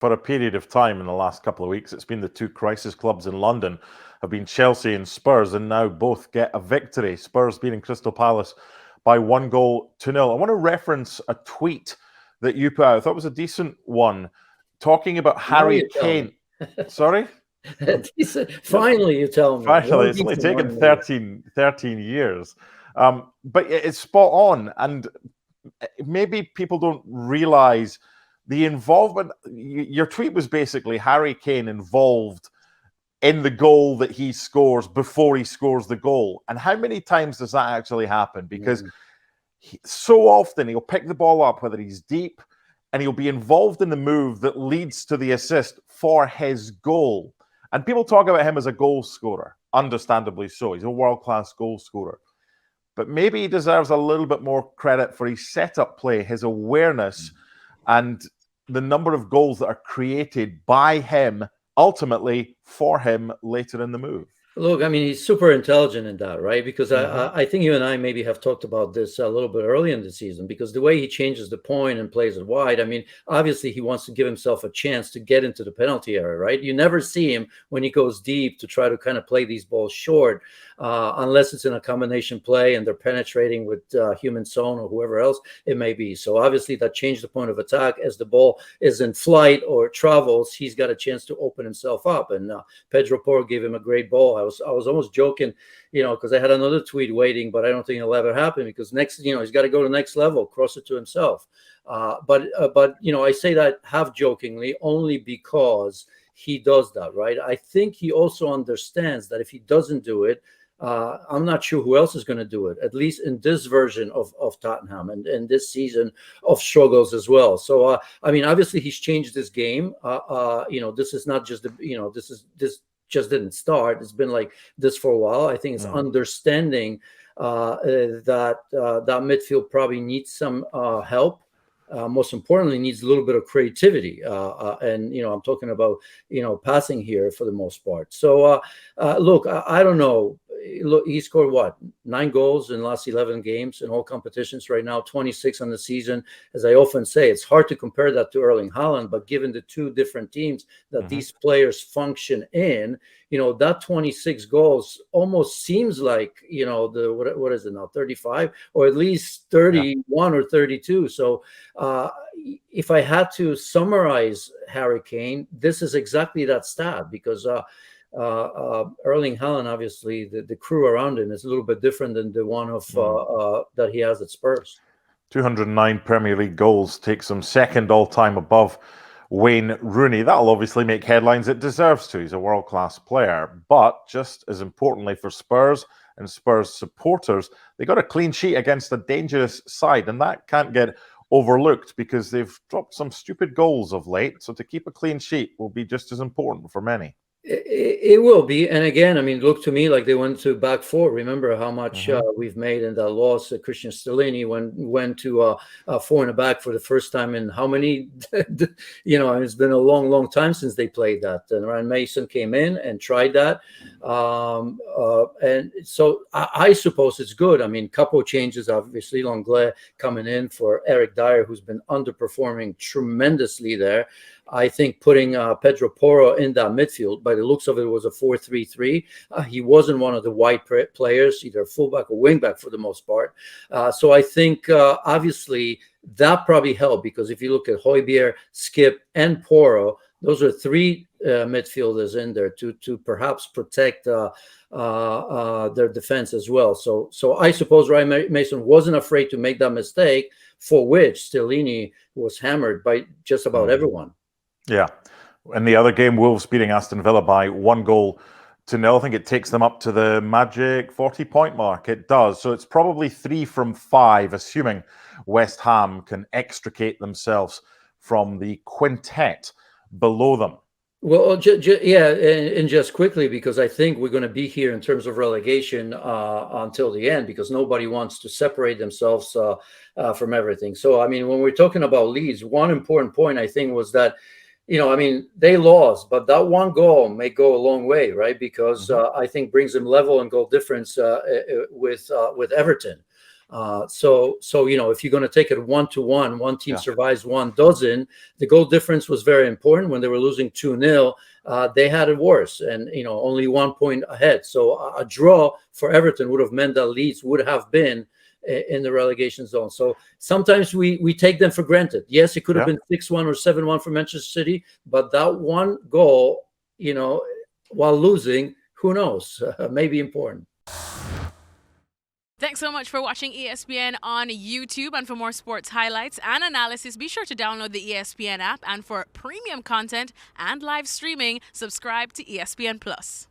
for a period of time in the last couple of weeks, it's been the two crisis clubs in London have been Chelsea and Spurs, and now both get a victory. Spurs beating Crystal Palace by 1-0. I want to reference a tweet that you put out. I thought it was a decent one, talking about Harry Kane. Sorry? Finally, you tell me. Finally, it's only taken 13 years. But it's spot on. And maybe people don't realize the involvement. Your tweet was basically Harry Kane involved in the goal that he scores before he scores the goal. And how many times does that actually happen? Because so often he'll pick the ball up, whether he's deep, and he'll be involved in the move that leads to the assist for his goal. And people talk about him as a goal scorer, understandably so. He's a world-class goal scorer. But maybe he deserves a little bit more credit for his setup play, his awareness, and the number of goals that are created by him, ultimately for him later in the move. Look, I mean, he's super intelligent in that, right? Because I think you and I maybe have talked about this a little bit early in the season, because the way he changes the point and plays it wide, I mean, obviously he wants to give himself a chance to get into the penalty area, right? You never see him when he goes deep to try to kind of play these balls short, unless it's in a combination play and they're penetrating with human Son or whoever else it may be. So obviously that changed the point of attack. As the ball is in flight or travels, he's got a chance to open himself up. And Pedro Porro gave him a great ball. I was almost joking, because I had another tweet waiting, but I don't think it'll ever happen, because next, he's got to go to the next level, cross it to himself. But I say that half jokingly only because he does that, right? I think he also understands that if he doesn't do it, I'm not sure who else is going to do it, at least in this version of Tottenham and this season of struggles as well. I mean, obviously he's changed this game. This is not just this just didn't start. It's been like this for a while. I think it's understanding that midfield probably needs some help. Most importantly, needs a little bit of creativity. And I'm talking about, passing here for the most part. So, look, I don't know. Look, he scored 9 goals in the last 11 games in all competitions right now, 26 on the season. As I often say, it's hard to compare that to Erling Haaland, but given the two different teams that these players function in, that 26 goals almost seems like, what is it now, 35 or at least 31 or 32. So if I had to summarize Harry Kane, this is exactly that stat, because Erling Haaland, obviously, the crew around him is a little bit different than the one of that he has at Spurs. 209 Premier League goals takes him second all-time above Wayne Rooney. That'll obviously make headlines. It deserves to. He's a world-class player. But just as importantly for Spurs and Spurs supporters, they got a clean sheet against a dangerous side, and that can't get overlooked because they've dropped some stupid goals of late. So to keep a clean sheet will be just as important for many. It will be. And again, I mean, look to me like they went to back four. Remember how much we've made in that loss. Christian Stellini went to 4 in the back for the first time in how many? It's been a long, long time since they played that. And Ryan Mason came in and tried that. And so I suppose it's good. I mean, couple changes, obviously. Longley coming in for Eric Dyer, who's been underperforming tremendously there. I think putting Pedro Porro in that midfield, by the looks of it, was a 4-3-3. He wasn't one of the wide players, either fullback or wingback for the most part. So I think, obviously, that probably helped, because if you look at Højbjerg, Skip, and Porro, those are 3 midfielders in there to perhaps protect their defense as well. So I suppose Ryan Mason wasn't afraid to make that mistake, for which Stellini was hammered by just about everyone. Yeah. In the other game, Wolves beating Aston Villa by 1-0. I think it takes them up to the magic 40-point mark. It does. So it's probably 3 from 5, assuming West Ham can extricate themselves from the quintet below them. Well, and just quickly, because I think we're going to be here in terms of relegation until the end, because nobody wants to separate themselves from everything. So, I mean, when we're talking about Leeds, one important point, I think, was that, they lost, but that 1 goal may go a long way, right? Because I think brings them level and goal difference with Everton. So if you're going to take it 1-1, one team Yeah. survives, one doesn't. The goal difference was very important. When they were losing 2-0, they had it worse, and only 1 point ahead. So a draw for Everton would have meant that Leeds would have been in the relegation zone. So sometimes we take them for granted. Yes, it could have been 6-1 or 7-1 for Manchester City, but that one goal, while losing, who knows, may be important. Thanks so much for watching ESPN on YouTube. And for more sports highlights and analysis, be sure to download the ESPN app. And for premium content and live streaming, subscribe to ESPN Plus.